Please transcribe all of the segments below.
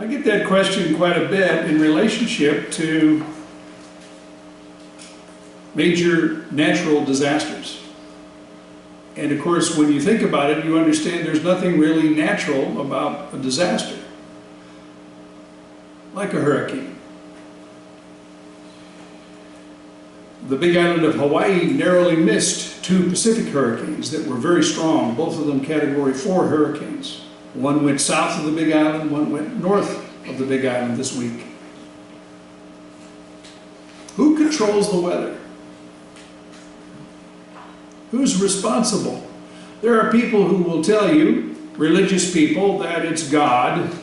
I get that question quite a bit in relationship to major natural disasters. And of course, when you think about it, you understand there's nothing really natural about a disaster, like a hurricane. The Big Island of Hawaii narrowly missed two Pacific hurricanes that were very strong, both of them Category 4 hurricanes. One went south of the Big Island, one went north of the Big Island this week. Who controls the weather? Who's responsible? There are people who will tell you, religious people, that it's God,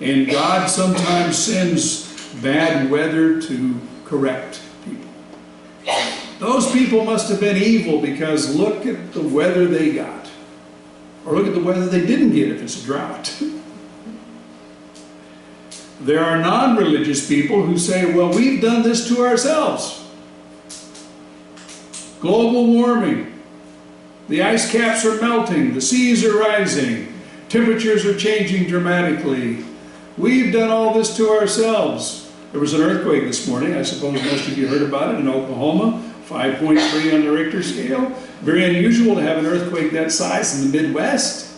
and God sometimes sends bad weather to correct people. Those people must have been evil because look at the weather they got. Or look at the weather they didn't get if it's a drought. There are non-religious people who say, well, we've done this to ourselves. Global warming. The ice caps are melting. The seas are rising. Temperatures are changing dramatically. We've done all this to ourselves. There was an earthquake this morning. I suppose most of you heard about it in Oklahoma. 5.3 on the Richter scale. Very unusual to have an earthquake that size in the Midwest.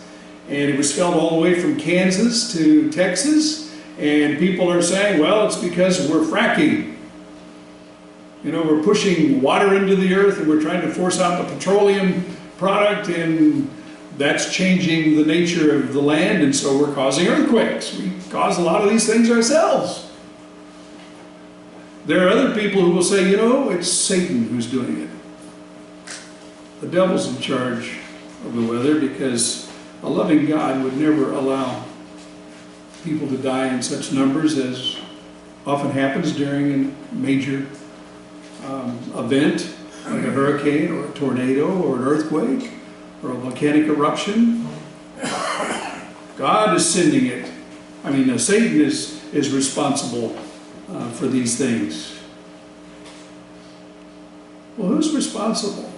And it was felt all the way from Kansas to Texas. And people are saying, well, it's because we're fracking. You know, we're pushing water into the earth and we're trying to force out the petroleum product, and that's changing the nature of the land, and so we're causing earthquakes. We cause a lot of these things ourselves. There are other people who will say, you know, it's Satan who's doing it. The devil's in charge of the weather because a loving God would never allow people to die in such numbers as often happens during a major event, like a hurricane or a tornado or an earthquake or a volcanic eruption. God is sending it. I mean, Satan is responsible for these things. Well, who's responsible?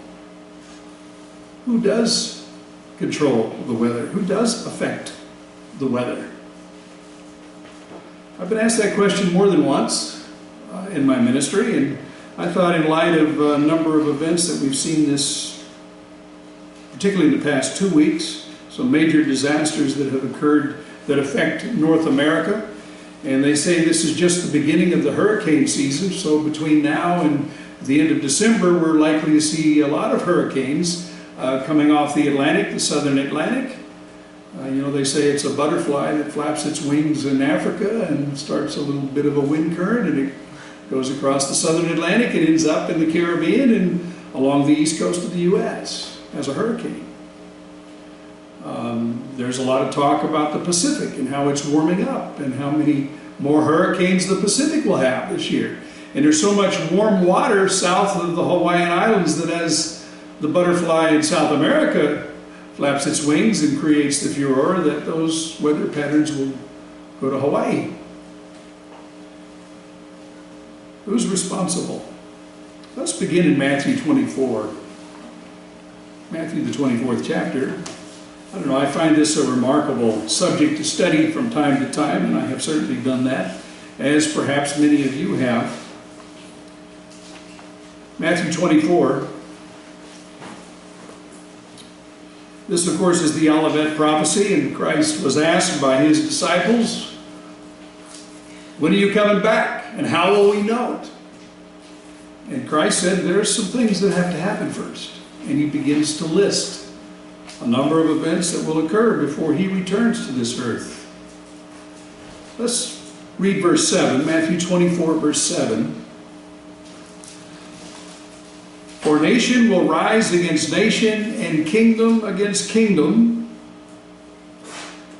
Who does control the weather? Who does affect the weather? I've been asked that question more than once in my ministry, and I thought in light of a number of events that we've seen this, particularly in the past 2 weeks, some major disasters that have occurred that affect North America. And they say this is just the beginning of the hurricane season, so between now and the end of December, we're likely to see a lot of hurricanes coming off the Atlantic, the southern Atlantic. You know, they say it's a butterfly that flaps its wings in Africa and starts a little bit of a wind current, and it goes across the southern Atlantic and ends up in the Caribbean and along the east coast of the U.S. as a hurricane. There's a lot of talk about the Pacific and how it's warming up and how many more hurricanes the Pacific will have this year. And there's so much warm water south of the Hawaiian Islands that as the butterfly in South America flaps its wings and creates the furor, that those weather patterns will go to Hawaii. Who's responsible? Let's begin in Matthew 24. Matthew, the 24th chapter. I don't know, I find this a remarkable subject to study from time to time, and I have certainly done that, as perhaps many of you have. Matthew 24. This, of course, is the Olivet prophecy, and Christ was asked by his disciples, when are you coming back, and how will we know it? And Christ said there's some things that have to happen first, and he begins to list a number of events that will occur before he returns to this earth. Let's read verse 7, Matthew 24, verse 7. For nation will rise against nation and kingdom against kingdom.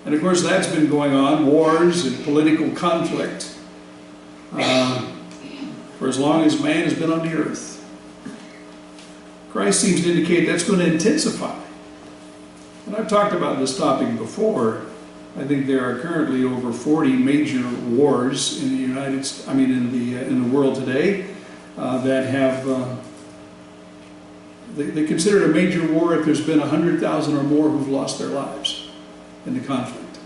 And of course that's been going on, wars and political conflict, for as long as man has been on the earth. Christ seems to indicate that's going to intensify. And I've talked about this topic before. I think there are currently over 40 major wars in the in the world today that have. They consider it a major war if there's been 100,000 or more who've lost their lives in the conflict.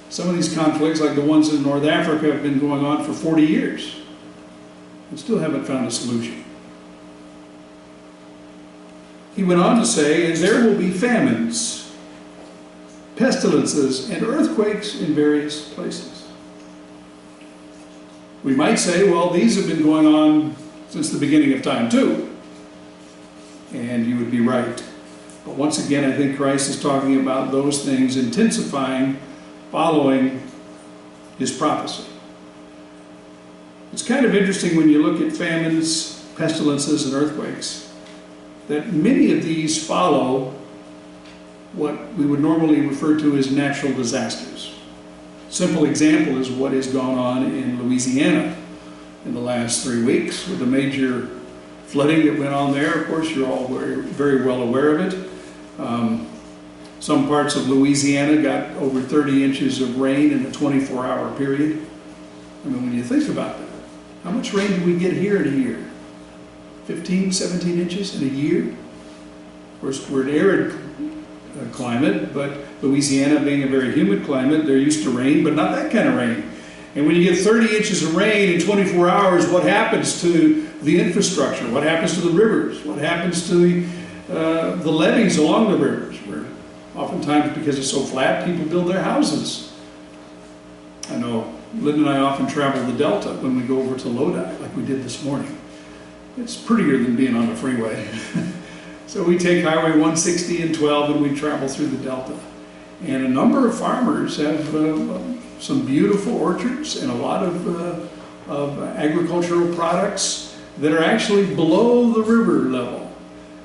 Some of these conflicts, like the ones in North Africa, have been going on for 40 years and still haven't found a solution. He went on to say, and there will be famines, pestilences, and earthquakes in various places. We might say, well, these have been going on since the beginning of time too. And you would be right. But once again, I think Christ is talking about those things intensifying following his prophecy. It's kind of interesting when you look at famines, pestilences, and earthquakes, that many of these follow what we would normally refer to as natural disasters. Simple example is what has gone on in Louisiana in the last 3 weeks with the major flooding that went on there. Of course, you're all very well aware of it. Some parts of Louisiana got over 30 inches of rain in a 24-hour period. I mean, when you think about that, how much rain do we get here in a year? 15, 17 inches in a year? Of course, we're an arid climate, but Louisiana being a very humid climate, they're used to rain, but not that kind of rain. And when you get 30 inches of rain in 24 hours, what happens to the infrastructure? What happens to the rivers? What happens to the levees along the rivers? Where oftentimes, because it's so flat, people build their houses. I know Lynn and I often travel the Delta when we go over to Lodi, like we did this morning. It's prettier than being on the freeway. So we take Highway 160 and 12 and we travel through the Delta. And a number of farmers have some beautiful orchards and a lot of agricultural products that are actually below the river level.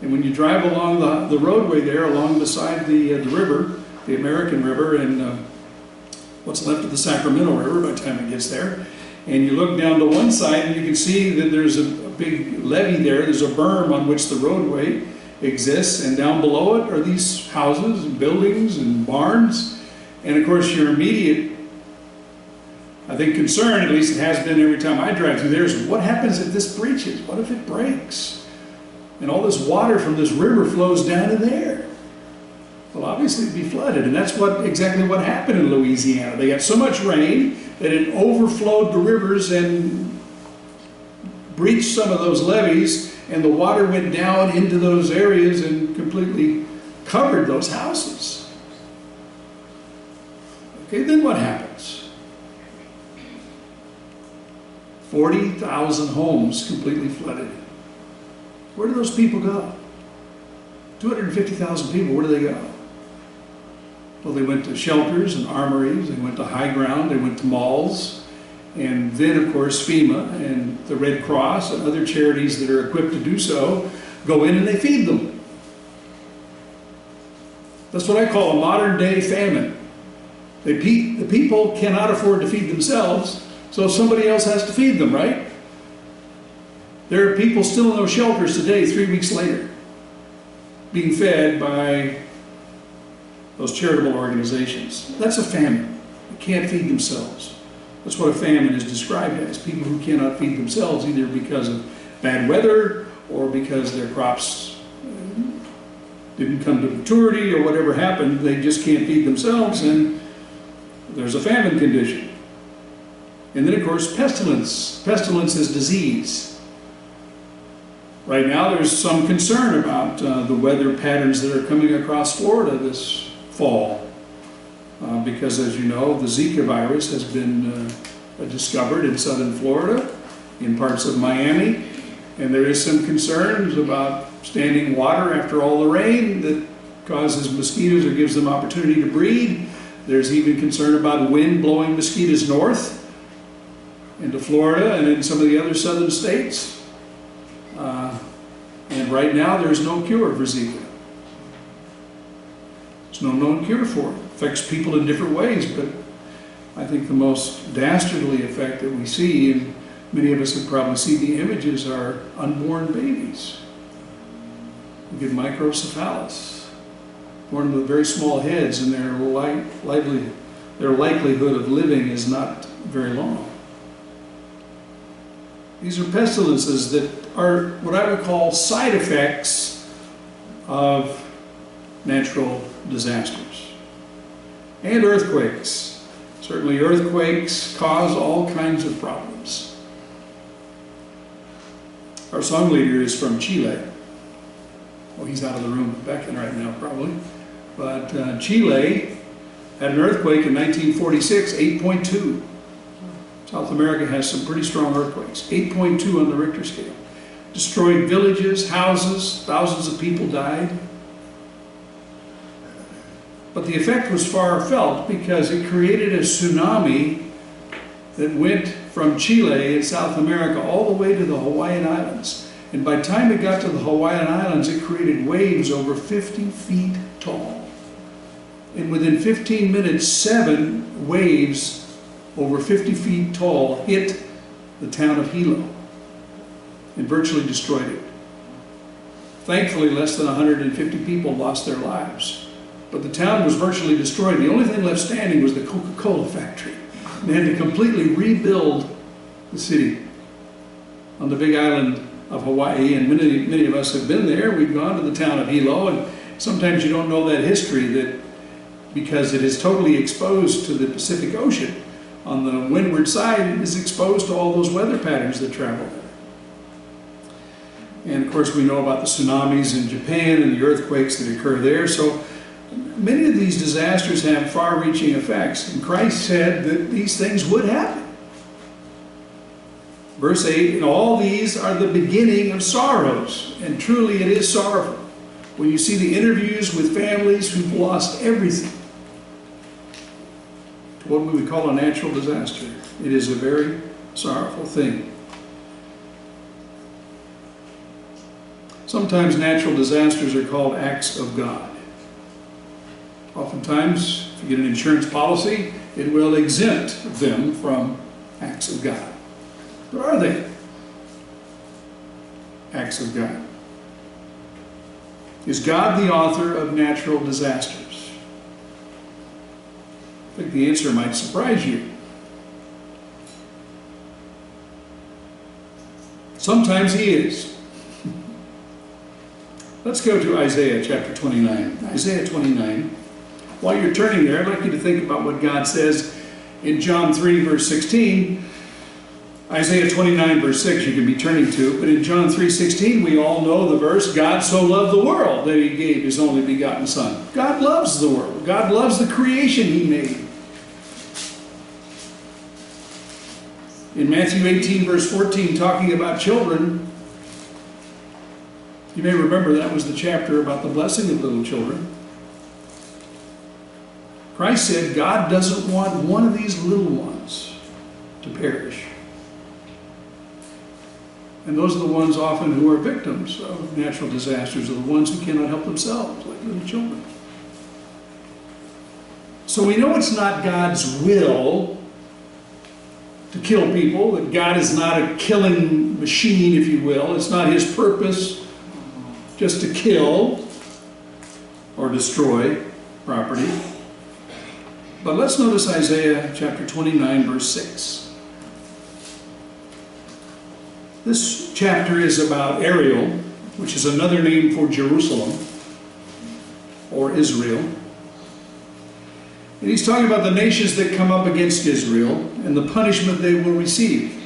And when you drive along the roadway there, along beside the river, the American River, and what's left of the Sacramento River by the time it gets there, and you look down to one side and you can see that there's a big levee there, there's a berm on which the roadway exists, and down below it are these houses and buildings and barns. And of course your immediate, I think, concern, at least it has been every time I drive through there, is what happens if this breaches? What if it breaks? And all this water from this river flows down to there. Well, obviously it'd be flooded, and that's exactly what happened in Louisiana. They got so much rain that it overflowed the rivers and breached some of those levees, and the water went down into those areas and completely covered those houses. Okay, then what happens? 40,000 homes completely flooded. Where do those people go? 250,000 people, where do they go? Well, they went to shelters and armories, they went to high ground, they went to malls, and then, of course, FEMA and the Red Cross and other charities that are equipped to do so go in and they feed them. That's what I call a modern-day famine. The people cannot afford to feed themselves, so somebody else has to feed them, right? There are people still in those shelters today, 3 weeks later, being fed by those charitable organizations. That's a famine. They can't feed themselves. That's what a famine is described as. People who cannot feed themselves, either because of bad weather or because their crops didn't come to maturity or whatever happened, they just can't feed themselves, and there's a famine condition. And then, of course, pestilence. Pestilence is disease. Right now there's some concern about the weather patterns that are coming across Florida this fall. Because, as you know, the Zika virus has been discovered in southern Florida, in parts of Miami, and there is some concerns about standing water after all the rain that causes mosquitoes or gives them opportunity to breed. There's even concern about wind blowing mosquitoes north into Florida and in some of the other southern states. And right now there's no cure for Zika. There's no known cure for it. It affects people in different ways, but I think the most dastardly effect that we see, and many of us have probably seen the images, are unborn babies. We get microcephalus, born with very small heads, and their likelihood of living is not very long. These are pestilences that are what I would call side effects of natural disasters. And earthquakes. Certainly earthquakes cause all kinds of problems. Our song leader is from Chile. Well, he's out of the room back in right now, probably. But Chile had an earthquake in 1946, 8.2. South America has some pretty strong earthquakes. 8.2 on the Richter scale. Destroyed villages, houses, thousands of people died. But the effect was far felt because it created a tsunami that went from Chile in South America all the way to the Hawaiian Islands. And by the time it got to the Hawaiian Islands, it created waves over 50 feet tall. And within 15 minutes, 7 waves over 50 feet tall hit the town of Hilo and virtually destroyed it. Thankfully, less than 150 people lost their lives. But the town was virtually destroyed. The only thing left standing was the Coca-Cola factory. They had to completely rebuild the city on the big island of Hawaii, and many of us have been there. We've gone to the town of Hilo, and sometimes you don't know that history, that because it is totally exposed to the Pacific Ocean. On the windward side, it is exposed to all those weather patterns that travel there. And of course, we know about the tsunamis in Japan and the earthquakes that occur there. So many of these disasters have far-reaching effects, and Christ said that these things would happen. Verse 8, and all these are the beginning of sorrows, and truly it is sorrowful when you see the interviews with families who've lost everything to what we would call a natural disaster. It is a very sorrowful thing. Sometimes natural disasters are called acts of God. Oftentimes, if you get an insurance policy, it will exempt them from acts of God. But are they acts of God? Is God the author of natural disasters? I think the answer might surprise you. Sometimes He is. Let's go to Isaiah chapter 29. Isaiah 29. While you're turning there, I'd like you to think about what God says in John 3, verse 16. Isaiah 29, verse 6, you can be turning to. But in John 3:16, we all know the verse, God so loved the world that He gave His only begotten Son. God loves the world. God loves the creation He made. In Matthew 18, verse 14, talking about children, you may remember that was the chapter about the blessing of little children. Christ said God doesn't want one of these little ones to perish. And those are the ones often who are victims of natural disasters, are the ones who cannot help themselves, like little children. So we know it's not God's will to kill people, that God is not a killing machine, if you will. It's not His purpose just to kill or destroy property. But let's notice Isaiah chapter 29, verse 6. This chapter is about Ariel, which is another name for Jerusalem, or Israel. And he's talking about the nations that come up against Israel and the punishment they will receive.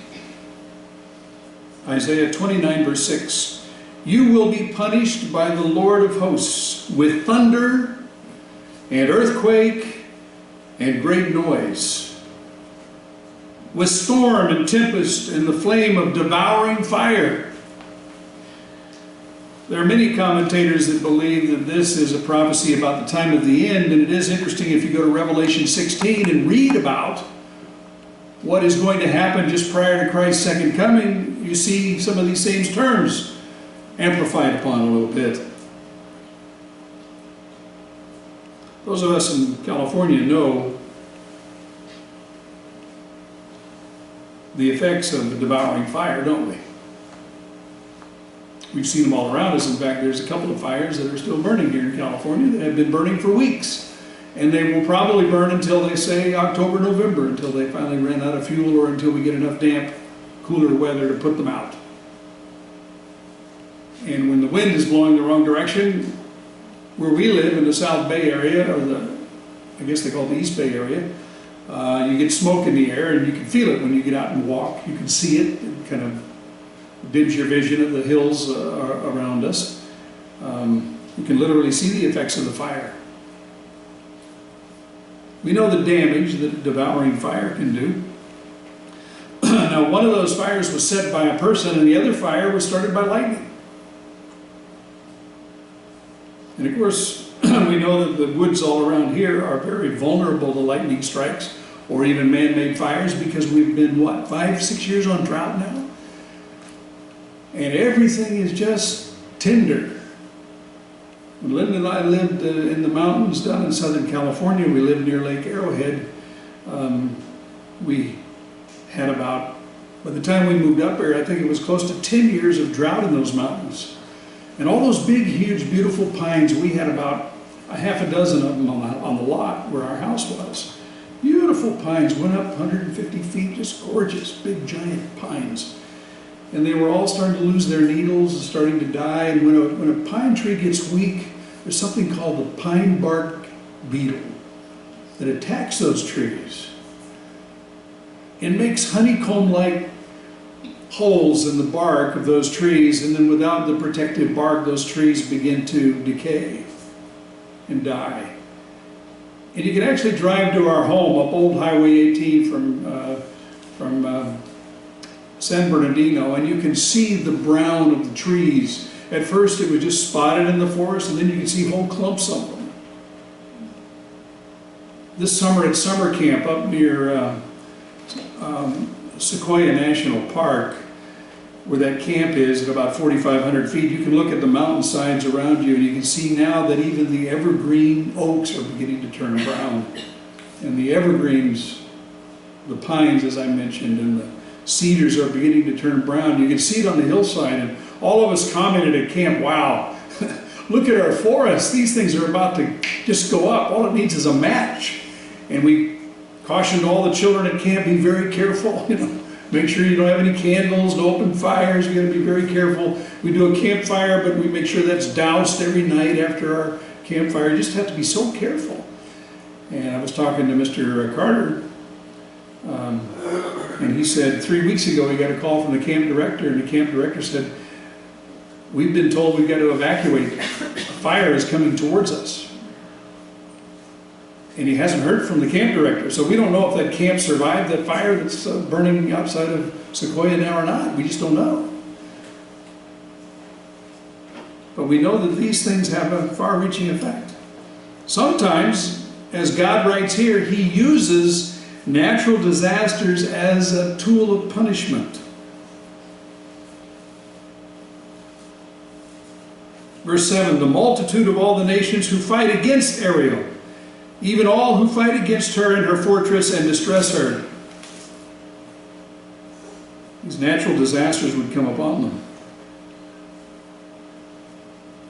Isaiah 29, verse 6. You will be punished by the Lord of hosts with thunder and earthquake and great noise, with storm and tempest and the flame of devouring fire. There are many commentators that believe that this is a prophecy about the time of the end, and it is interesting if you go to Revelation 16 and read about what is going to happen just prior to Christ's second coming, you see some of these same terms amplified upon a little bit. Those of us in California know the effects of the devouring fire, don't we? We've seen them all around us. In fact, there's a couple of fires that are still burning here in California that have been burning for weeks. And they will probably burn until they say October, November, until they finally run out of fuel or until we get enough damp, cooler weather to put them out. And when the wind is blowing the wrong direction, where we live in the South Bay area, or I guess they call it the East Bay area, You get smoke in the air, and you can feel it when you get out and walk. You can see it. It kind of dims your vision of the hills around us. You can literally see the effects of the fire. We know the damage that devouring fire can do. Now, one of those fires was set by a person, and the other fire was started by lightning. And of course, we know that the woods all around here are very vulnerable to lightning strikes or even man-made fires, because we've been, what, 5-6 years on drought now? And everything is just tinder. When Linda and I lived in the mountains down in Southern California, we lived near Lake Arrowhead. We had about, by the time we moved up here, I think it was close to 10 years of drought in those mountains. And all those big, huge, beautiful pines, we had about a half a dozen of them on the lot where our house was. Beautiful pines, went up 150 feet, just gorgeous, big, giant pines. And they were all starting to lose their needles and starting to die. And when a pine tree gets weak, there's something called the pine bark beetle that attacks those trees and makes honeycomb-like holes in the bark of those trees, and then without the protective bark, those trees begin to decay and die. And you can actually drive to our home up Old Highway 18 from San Bernardino, and you can see the brown of the trees. At first it was just spotted in the forest, and then you can see whole clumps of them. This summer at summer camp up near Sequoia National Park, where that camp is at about 4,500 feet, you can look at the mountainsides around you, and you can see now that even the evergreen oaks are beginning to turn brown. And the evergreens, the pines, as I mentioned, and the cedars are beginning to turn brown. You can see it on the hillside, and all of us commented at camp, wow, look at our forest. These things are about to just go up. All it needs is a match. And we cautioned all the children at camp, be very careful, make sure you don't have any candles, no open fires. You got to be very careful. We do a campfire, but we make sure that's doused every night after our campfire. You just have to be so careful. And I was talking to Mr. Carter, and he said 3 weeks ago he got a call from the camp director, and the camp director said, we've been told we've got to evacuate. A fire is coming towards us. And he hasn't heard from the camp director, so we don't know if that camp survived that fire that's burning outside of Sequoia now or not. We just don't know. But we know that these things have a far-reaching effect. Sometimes, as God writes here, He uses natural disasters as a tool of punishment. Verse 7, the multitude of all the nations who fight against Ariel, even all who fight against her and her fortress and distress her. These natural disasters would come upon them.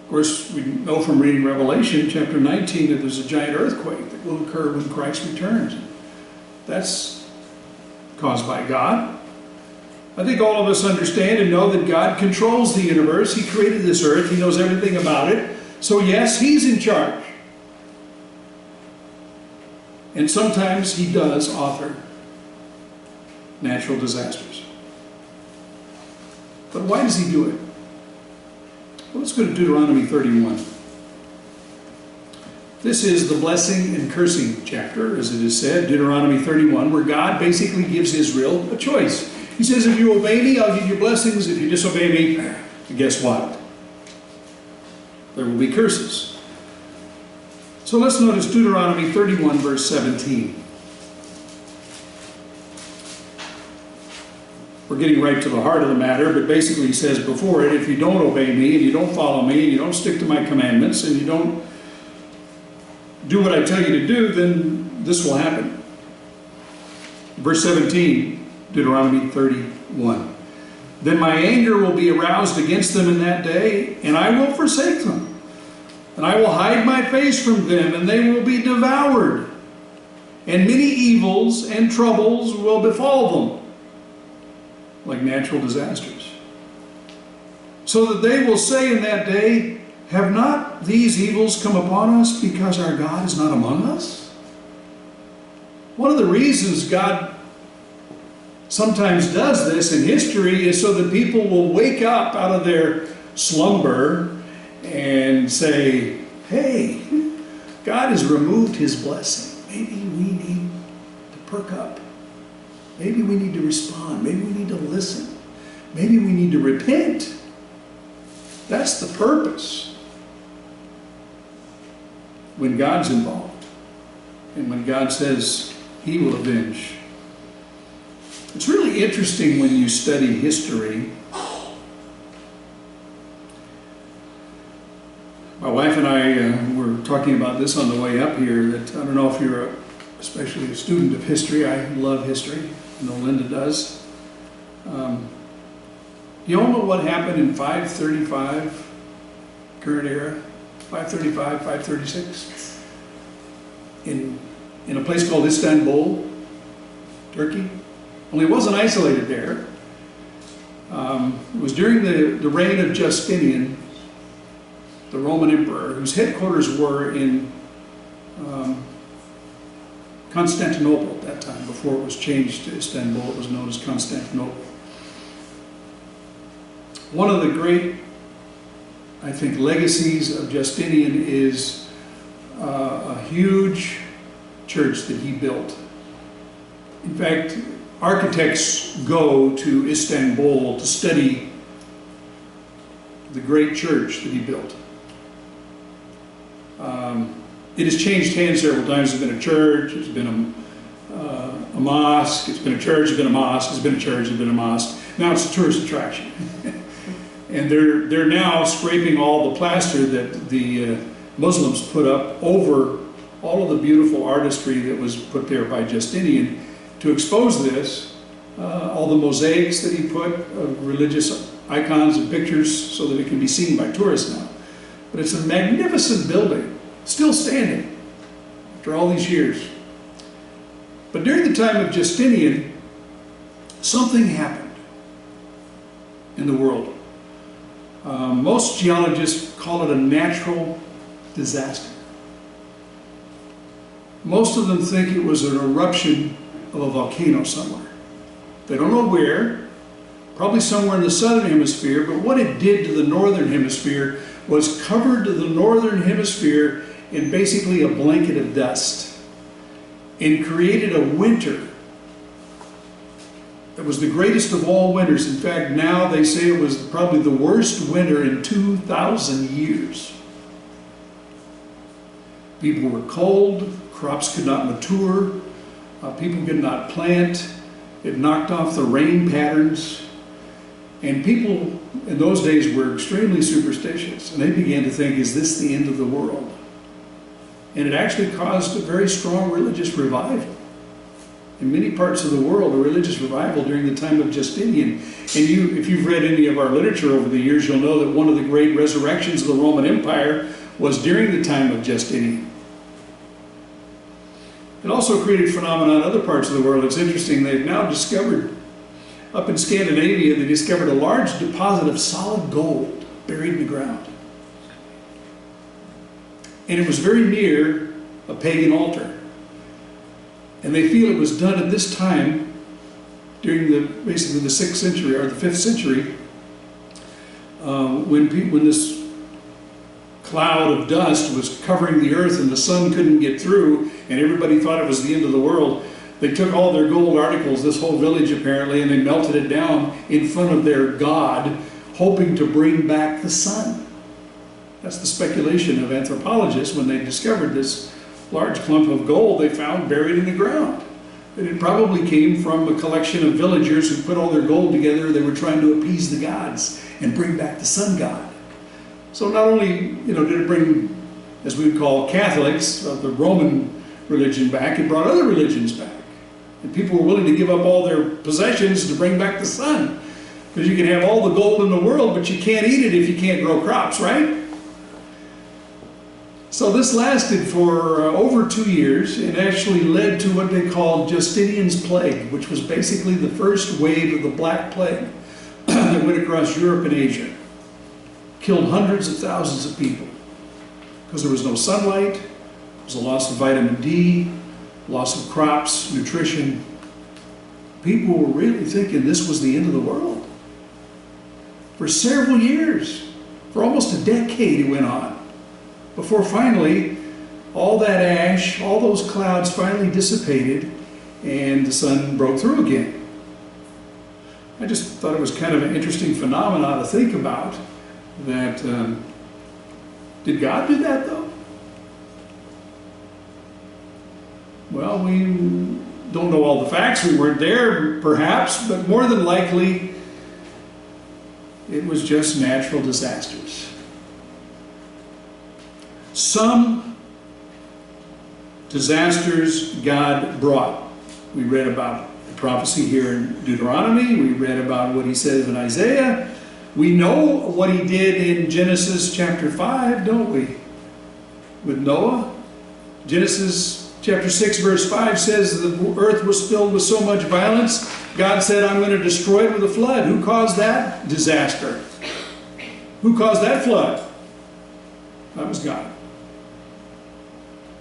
Of course, we know from reading Revelation chapter 19 that there's a giant earthquake that will occur when Christ returns. That's caused by God. I think all of us understand and know that God controls the universe. He created this earth. He knows everything about it. So yes, He's in charge. And sometimes He does author natural disasters. But why does He do it? Well, let's go to Deuteronomy 31. This is the blessing and cursing chapter, as it is said, Deuteronomy 31, where God basically gives Israel a choice. He says, if you obey me, I'll give you blessings. If you disobey me, guess what? There will be curses. So let's notice Deuteronomy 31, verse 17. We're getting right to the heart of the matter, but basically he says before it, if you don't obey me, and you don't follow me, and you don't stick to my commandments, and you don't do what I tell you to do, then this will happen. Verse 17, Deuteronomy 31. Then my anger will be aroused against them in that day, and I will forsake them. And I will hide my face from them, and they will be devoured. And many evils and troubles will befall them, like natural disasters. So that they will say in that day, have not these evils come upon us because our God is not among us? One of the reasons God sometimes does this in history is so that people will wake up out of their slumber and say, hey, God has removed his blessing. Maybe we need to perk up. Maybe we need to respond. Maybe we need to listen. Maybe we need to repent. That's the purpose when God's involved and when God says he will avenge. It's really interesting when you study history. My wife and I were talking about this on the way up here, that I don't know if you're especially a student of history. I love history. I know Linda does. You all know what happened in 535, current era? 535, 536? In a place called Istanbul, Turkey. Only it wasn't isolated there. It was during the reign of Justinian, the Roman emperor, whose headquarters were in Constantinople at that time. Before it was changed to Istanbul, it was known as Constantinople. One of the great, I think, legacies of Justinian is a huge church that he built. In fact, architects go to Istanbul to study the great church that he built. It has changed hands several times. It's been a church, it's been a mosque, it's been a church, it's been a mosque, it's been a church, it's been a mosque. Now it's a tourist attraction. And they're now scraping all the plaster that the Muslims put up over all of the beautiful artistry that was put there by Justinian to expose this, all the mosaics that he put of religious icons and pictures so that it can be seen by tourists now. But it's a magnificent building, still standing after all these years. But during the time of Justinian, something happened in the world. Most geologists call it a natural disaster. Most of them think it was an eruption of a volcano somewhere. They don't know where, probably somewhere in the southern hemisphere, but what it did to the northern hemisphere was covered the northern hemisphere in basically a blanket of dust and created a winter that was the greatest of all winters. In fact, now they say it was probably the worst winter in 2,000 years. People were cold, crops could not mature, people could not plant, it knocked off the rain patterns, and people in those days were extremely superstitious, and they began to think, is this the end of the world? And it actually caused a very strong religious revival. In many parts of the world, a religious revival during the time of Justinian. And if you've read any of our literature over the years, you'll know that one of the great resurrections of the Roman Empire was during the time of Justinian. It also created phenomena in other parts of the world. It's interesting, they've now discovered, up in Scandinavia, they discovered a large deposit of solid gold buried in the ground. And it was very near a pagan altar. And they feel it was done at this time, during basically the 6th century or the 5th century, when this cloud of dust was covering the earth and the sun couldn't get through, and everybody thought it was the end of the world. They took all their gold articles, this whole village apparently, and they melted it down in front of their god, hoping to bring back the sun. That's the speculation of anthropologists when they discovered this large clump of gold they found buried in the ground. And it probably came from a collection of villagers who put all their gold together. They were trying to appease the gods and bring back the sun god. So not only did it bring, as we would call Catholics, the Roman religion back, it brought other religions back. And people were willing to give up all their possessions to bring back the sun. Because you can have all the gold in the world, but you can't eat it if you can't grow crops, right? So this lasted for over 2 years and actually led to what they called Justinian's Plague, which was basically the first wave of the Black Plague that went across Europe and Asia. Killed hundreds of thousands of people because there was no sunlight, there was a loss of vitamin D, loss of crops, nutrition. People were really thinking this was the end of the world. For several years, for almost a decade it went on, before finally all that ash, all those clouds finally dissipated and the sun broke through again. I just thought it was kind of an interesting phenomenon to think about, that did God do that though? Well, we don't know all the facts. We weren't there perhaps, but more than likely it was just natural disasters. Some disasters God brought. We read about the prophecy here in Deuteronomy. We read about what he says in Isaiah. We know what he did in Genesis chapter 5, don't we? With Noah. Genesis chapter 6 verse 5 says the earth was filled with so much violence, God said, I'm going to destroy it with a flood. Who caused that disaster? Who caused that flood? That was God.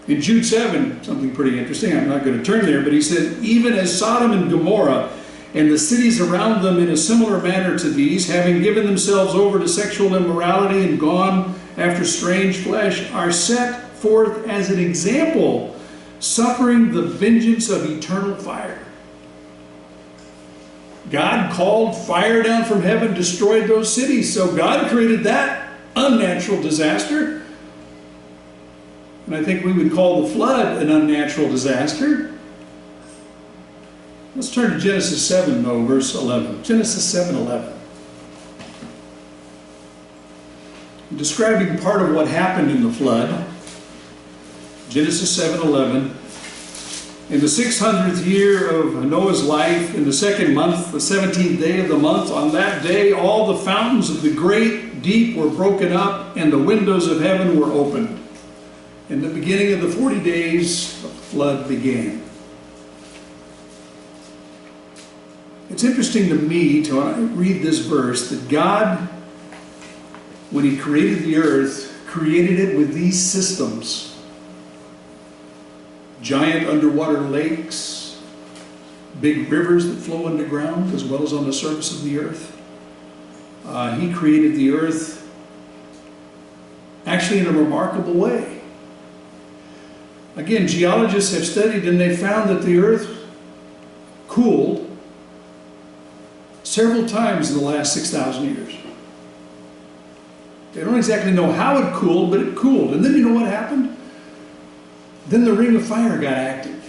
In Jude 7, something pretty interesting, I'm not going to turn there, but he said, even as Sodom and Gomorrah and the cities around them in a similar manner to these, having given themselves over to sexual immorality and gone after strange flesh, are set forth as an example, suffering the vengeance of eternal fire. God called fire down from heaven, destroyed those cities. So God created that unnatural disaster. And I think we would call the flood an unnatural disaster. Let's turn to Genesis 7, though, verse 11. Genesis 7:11. Describing part of what happened in the flood. Genesis 7:11. In the 600th year of Noah's life, in the second month, the 17th day of the month, on that day all the fountains of the great deep were broken up, and the windows of heaven were opened. In the beginning of the 40 days, the flood began. It's interesting to me to read this verse that God, when he created the earth, created it with these systems. Giant underwater lakes, big rivers that flow underground as well as on the surface of the earth. He created the earth actually in a remarkable way. Again, geologists have studied and they found that the earth cooled several times in the last 6,000 years. They don't exactly know how it cooled, but it cooled. And then you know what happened? Then the ring of fire got active.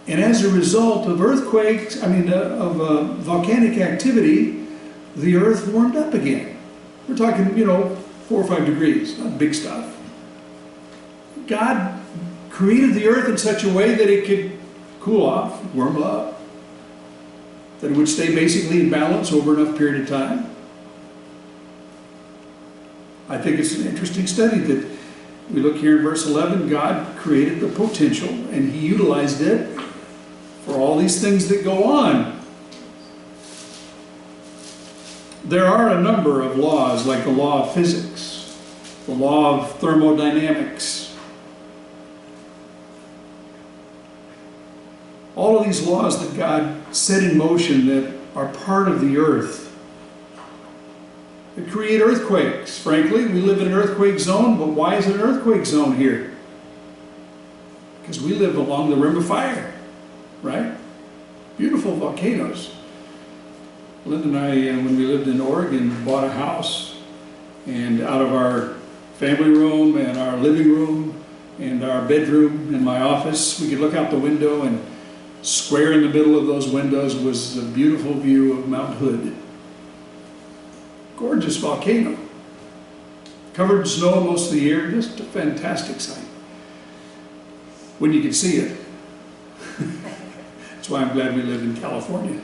And as a result of earthquakes, of volcanic activity, the earth warmed up again. We're talking, 4 or 5 degrees, not big stuff. God created the earth in such a way that it could cool off, warm up, that it would stay basically in balance over enough period of time. I think it's an interesting study that we look here in verse 11, God created the potential and he utilized it for all these things that go on. There are a number of laws, like the law of physics, the law of thermodynamics. All of these laws that God set in motion that are part of the earth, that create earthquakes. Frankly, we live in an earthquake zone, but why is it an earthquake zone here? Because we live along the rim of fire, right? Beautiful volcanoes. Linda and I, when we lived in Oregon, bought a house, and out of our family room and our living room and our bedroom and my office, we could look out the window, and square in the middle of those windows was a beautiful view of Mount Hood. Gorgeous volcano. Covered in snow most of the year, just a fantastic sight. When you can see it. That's why I'm glad we live in California.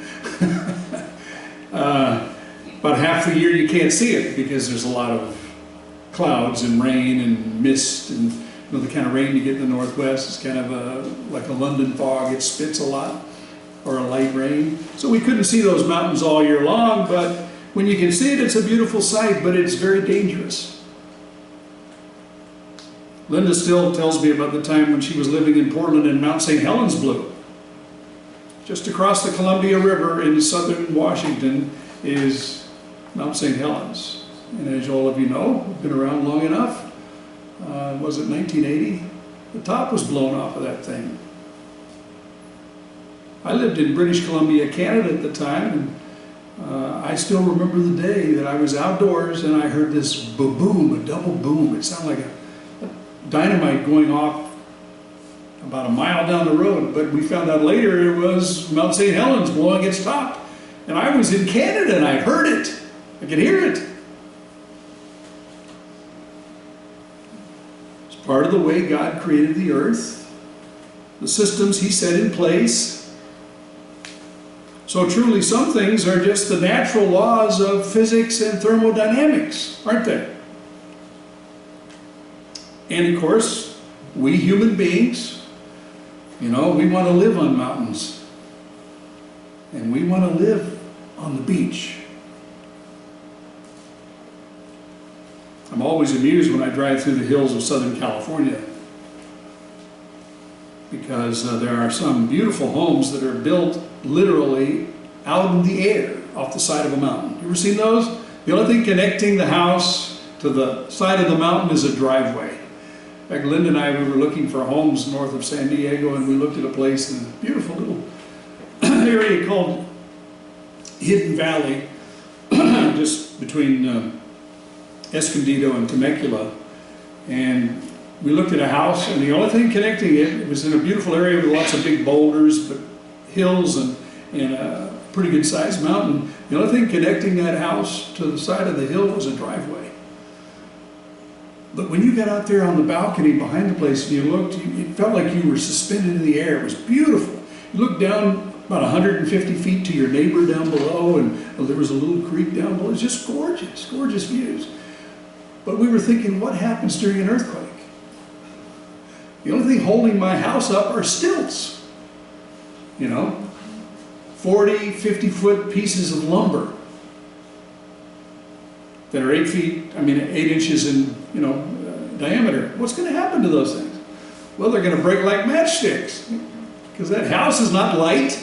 About half the year you can't see it because there's a lot of clouds and rain and mist, and the kind of rain you get in the Northwest is kind of like a London fog. It spits a lot, or a light rain. So we couldn't see those mountains all year long, but when you can see it, it's a beautiful sight, but it's very dangerous. Linda still tells me about the time when she was living in Portland and Mount St. Helens blew. Just across the Columbia River in southern Washington is Mount St. Helens. And as all of you know, we've been around long enough. Was it 1980? The top was blown off of that thing. I lived in British Columbia, Canada at the time, and I still remember the day that I was outdoors and I heard this boom, a double boom. It sounded like a dynamite going off about a mile down the road, but we found out later it was Mount St. Helens blowing its top. And I was in Canada and I heard it. I could hear it. It's part of the way God created the earth, the systems He set in place. So truly, some things are just the natural laws of physics and thermodynamics, aren't they? And of course, we human beings, we want to live on mountains. And we want to live on the beach. I'm always amused when I drive through the hills of Southern California, because there are some beautiful homes that are built literally out in the air off the side of a mountain. You ever seen those? The only thing connecting the house to the side of the mountain is a driveway. In fact, Linda and I, we were looking for homes north of San Diego, and we looked at a place in a beautiful little area called Hidden Valley, just between Escondido and Temecula. And we looked at a house, and the only thing connecting it was in a beautiful area with lots of big boulders, but hills and a pretty good sized mountain. The only thing connecting that house to the side of the hill was a driveway. But when you got out there on the balcony behind the place and you looked, it felt like you were suspended in the air. It was beautiful. You looked down about 150 feet to your neighbor down below, and there was a little creek down below. It was just gorgeous, gorgeous views. But we were thinking, what happens during an earthquake? The only thing holding my house up are stilts. 40, 50-foot pieces of lumber that are 8 inches in, diameter. What's going to happen to those things? Well, they're going to break like matchsticks, because that house is not light.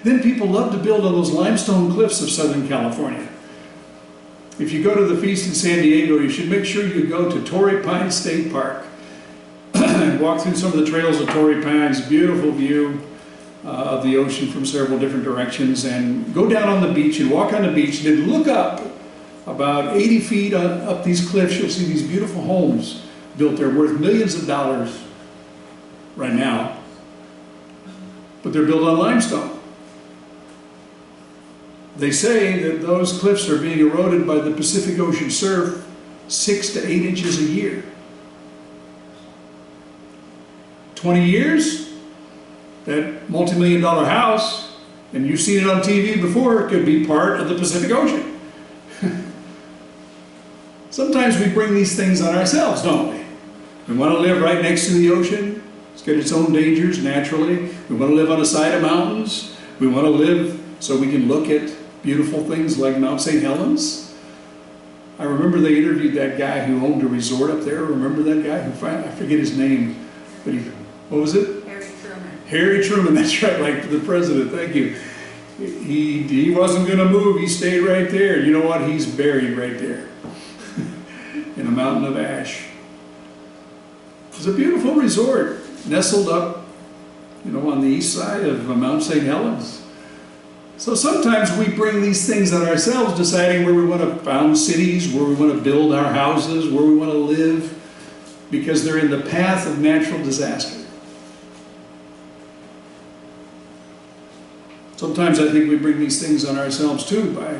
Then people love to build on those limestone cliffs of Southern California. If you go to the feast in San Diego, you should make sure you go to Torrey Pines State Park and walk through some of the trails of Torrey Pines. Beautiful view of the ocean from several different directions, and go down on the beach and walk on the beach and then look up about 80 feet up these cliffs. You'll see these beautiful homes built there worth millions of dollars right now, but they're built on limestone. They say that those cliffs are being eroded by the Pacific Ocean surf 6 to 8 inches a year. 20 years, that multi-million-dollar house, and you've seen it on TV before, could be part of the Pacific Ocean. Sometimes we bring these things on ourselves, don't we? We want to live right next to the ocean. It's got its own dangers, naturally. We want to live on the side of mountains. We want to live so we can look at beautiful things like Mount St. Helens. I remember they interviewed that guy who owned a resort up there. Remember that guy? I forget his name, but what was it? Harry Truman. Harry Truman, that's right, like the president, thank you. He wasn't going to move, he stayed right there. You know what? He's buried right there in a mountain of ash. It's a beautiful resort, nestled up, on the east side of Mount St. Helens. So sometimes we bring these things on ourselves, deciding where we want to found cities, where we want to build our houses, where we want to live, because they're in the path of natural disaster. Sometimes I think we bring these things on ourselves too by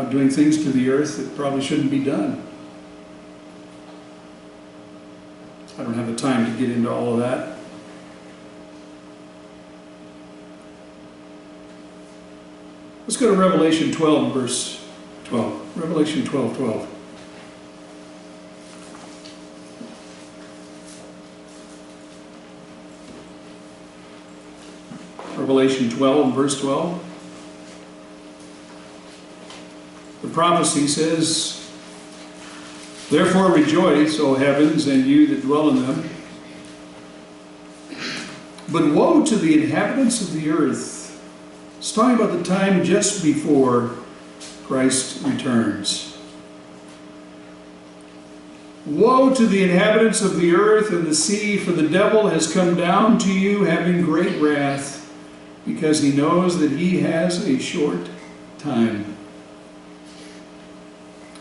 doing things to the earth that probably shouldn't be done. I don't have the time to get into all of that. Let's go to Revelation 12, verse 12. Revelation 12:12. Revelation 12 and verse 12. The prophecy says, Therefore rejoice, O heavens, and you that dwell in them. But woe to the inhabitants of the earth. It's talking about the time just before Christ returns. Woe to the inhabitants of the earth and the sea, for the devil has come down to you having great wrath, because he knows that he has a short time.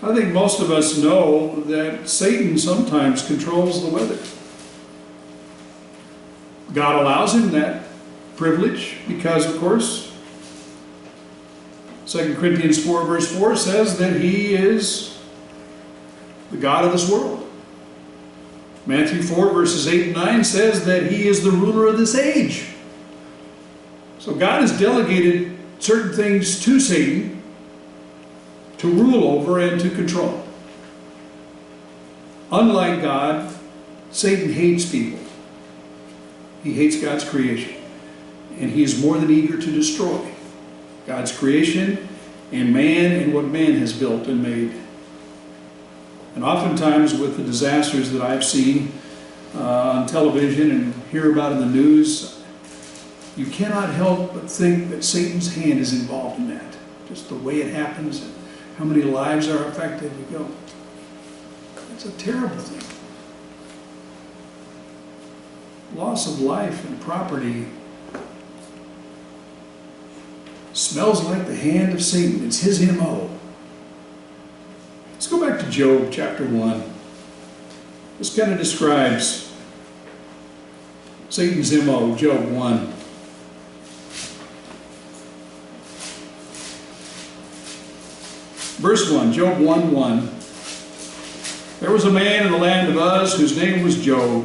I think most of us know that Satan sometimes controls the weather. God allows him that privilege because, of course, 2 Corinthians 4 verse 4 says that he is the God of this world. Matthew 4 verses 8 and 9 says that he is the ruler of this age. So God has delegated certain things to Satan to rule over and to control. Unlike God, Satan hates people. He hates God's creation. And he is more than eager to destroy God's creation and man and what man has built and made. And oftentimes with the disasters that I've seen on television and hear about in the news, you cannot help but think that Satan's hand is involved in that. Just the way it happens and how many lives are affected. You go, it's a terrible thing. Loss of life and property smells like the hand of Satan. It's his MO. Let's go back to Job chapter 1. This kind of describes Satan's MO, Job 1. Verse 1, Job 1:1. There was a man in the land of Uz whose name was Job.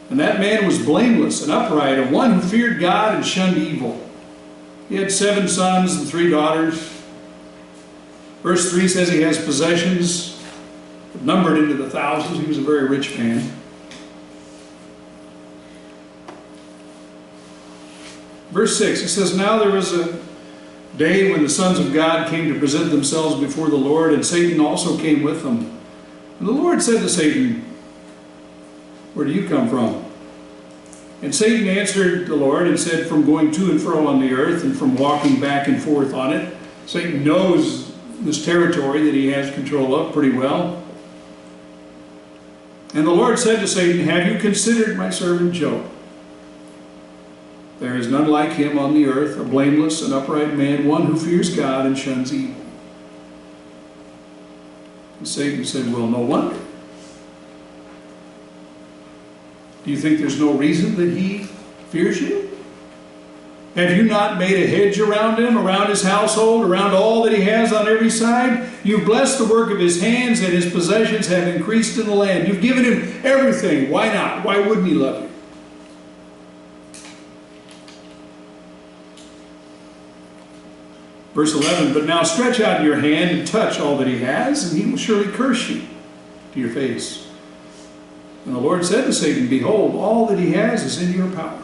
And that man was blameless and upright, and one who feared God and shunned evil. He had 7 sons and 3 daughters. Verse 3 says he has possessions numbered into the thousands. He was a very rich man. Verse 6, it says, now there was a day when the sons of God came to present themselves before the Lord, and Satan also came with them. And the Lord said to Satan, where do you come from? And Satan answered the Lord and said, from going to and fro on the earth and from walking back and forth on it. Satan knows this territory that he has control of pretty well. And the Lord said to Satan, have you considered my servant Job? There is none like him on the earth, a blameless and upright man, one who fears God and shuns evil. And Satan said, well, no wonder. Do you think there's no reason that he fears you? Have you not made a hedge around him, around his household, around all that he has on every side? You've blessed the work of his hands, and his possessions have increased in the land. You've given him everything. Why not? Why wouldn't he love you? Verse 11, but now stretch out your hand and touch all that he has, and he will surely curse you to your face. And the Lord said to Satan, behold, all that he has is in your power.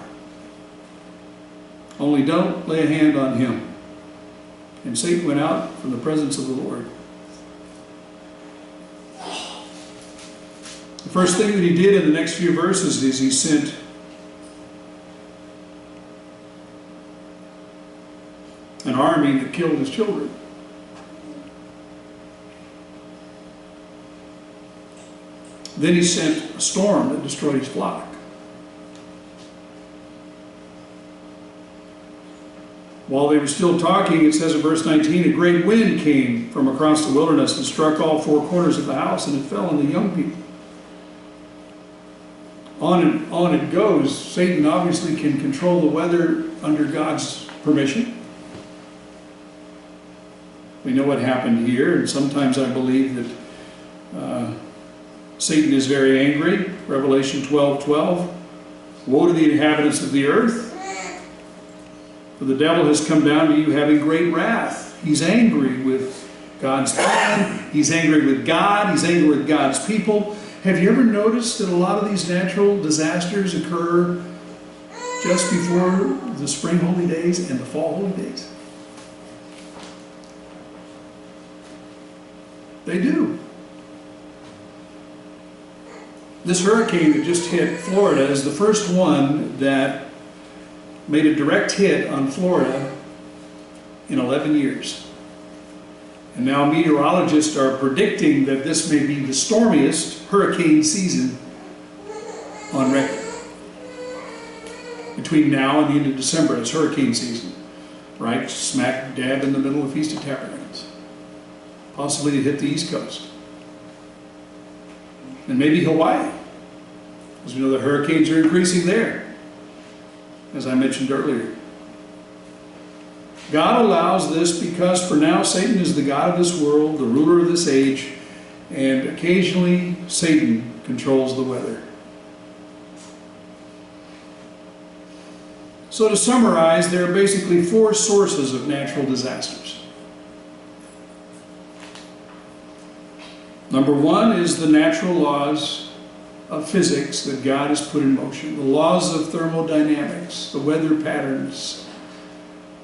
Only don't lay a hand on him. And Satan went out from the presence of the Lord. The first thing that he did in the next few verses is he sent an army that killed his children. Then he sent a storm that destroyed his flock. While they were still talking, it says in verse 19, a great wind came from across the wilderness and struck all 4 corners of the house, and it fell on the young people. On it goes. Satan obviously can control the weather under God's permission. We know what happened here, and sometimes I believe that Satan is very angry. Revelation 12:12. Woe to the inhabitants of the earth, for the devil has come down to you having great wrath. He's angry with God's plan. He's angry with God. He's angry with God's people. Have you ever noticed that a lot of these natural disasters occur just before the spring holy days and the fall holy days? They do. This hurricane that just hit Florida is the first one that made a direct hit on Florida in 11 years. And now meteorologists are predicting that this may be the stormiest hurricane season on record. Between now and the end of December, it's hurricane season, right smack dab in the middle of Feast of Tabernacles. Possibly to hit the East Coast. And maybe Hawaii, because we know the hurricanes are increasing there, as I mentioned earlier. God allows this because for now Satan is the god of this world, the ruler of this age, and occasionally Satan controls the weather. So to summarize, there are basically 4 sources of natural disasters. Number 1 is the natural laws of physics that God has put in motion, the laws of thermodynamics, the weather patterns.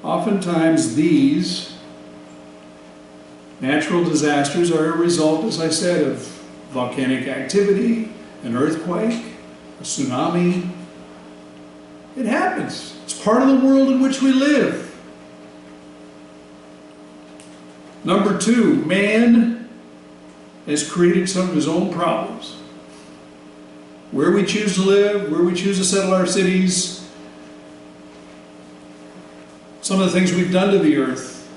Oftentimes these natural disasters are a result, as I said, of volcanic activity, an earthquake, a tsunami. It happens. It's part of the world in which we live. Number 2, man has created some of his own problems. Where we choose to live, where we choose to settle our cities, some of the things we've done to the earth,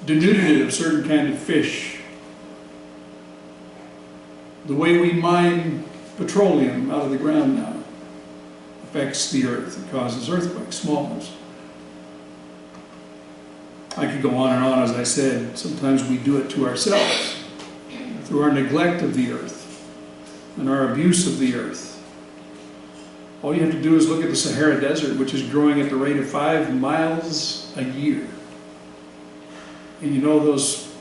denuded it of certain kind of fish, the way we mine petroleum out of the ground now affects the earth. It causes earthquakes, small ones. I could go on and on, as I said. Sometimes we do it to ourselves through our neglect of the earth and our abuse of the earth. All you have to do is look at the Sahara Desert, which is growing at the rate of 5 miles a year. And you know those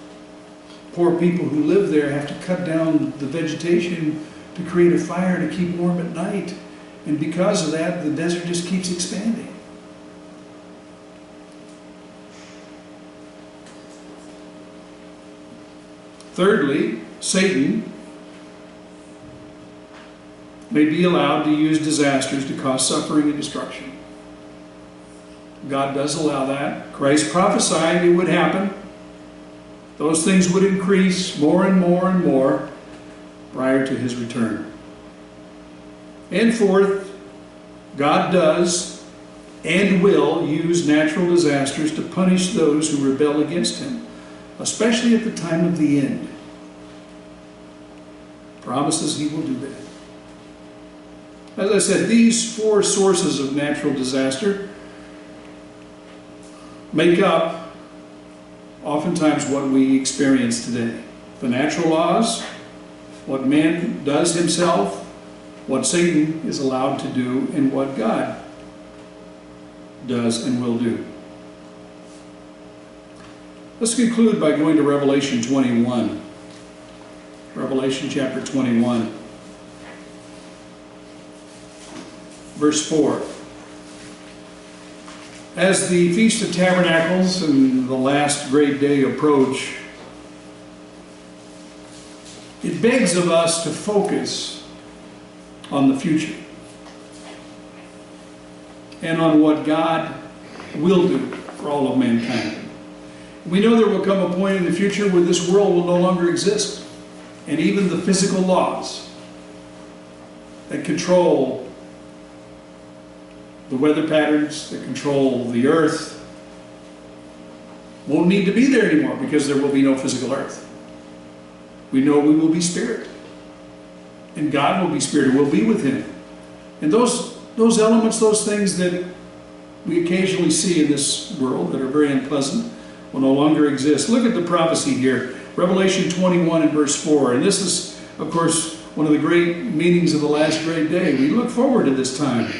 poor people who live there have to cut down the vegetation to create a fire to keep warm at night. And because of that, the desert just keeps expanding. Thirdly, Satan may be allowed to use disasters to cause suffering and destruction. God does allow that. Christ prophesied it would happen. Those things would increase more and more and more prior to his return. And fourth, God does and will use natural disasters to punish those who rebel against him, especially at the time of the end. Promises he will do that. As I said, these 4 sources of natural disaster make up oftentimes what we experience today. The natural laws, what man does himself, what Satan is allowed to do, and what God does and will do. Let's conclude by going to Revelation 21. Revelation chapter 21. Verse 4. As the Feast of Tabernacles and the last great day approach, it begs of us to focus on the future and on what God will do for all of mankind. We know there will come a point in the future where this world will no longer exist, and even the physical laws that control the weather patterns, that control the earth, won't need to be there anymore because there will be no physical earth. We know we will be spirit. And God will be spirit, and we'll be with him. And those elements, those things that we occasionally see in this world that are very unpleasant, will no longer exist. Look at the prophecy here. Revelation 21 and verse 4. And this is, of course, one of the great meanings of the last great day. We look forward to this time.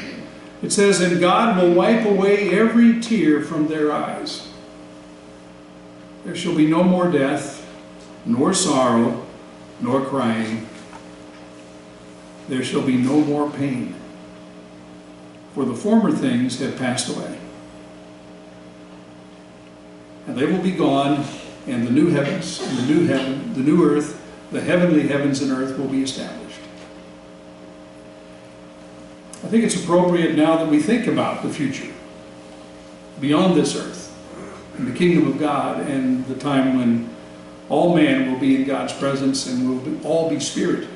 It says, and God will wipe away every tear from their eyes. There shall be no more death, nor sorrow, nor crying. There shall be no more pain, for the former things have passed away. And they will be gone, and the new heavens and the new heaven, the new earth, the heavenly heavens and earth will be established. I think it's appropriate now that we think about the future, beyond this earth, and the kingdom of God, and the time when all man will be in God's presence and we'll all be spirit.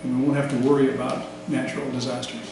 And we won't have to worry about natural disasters.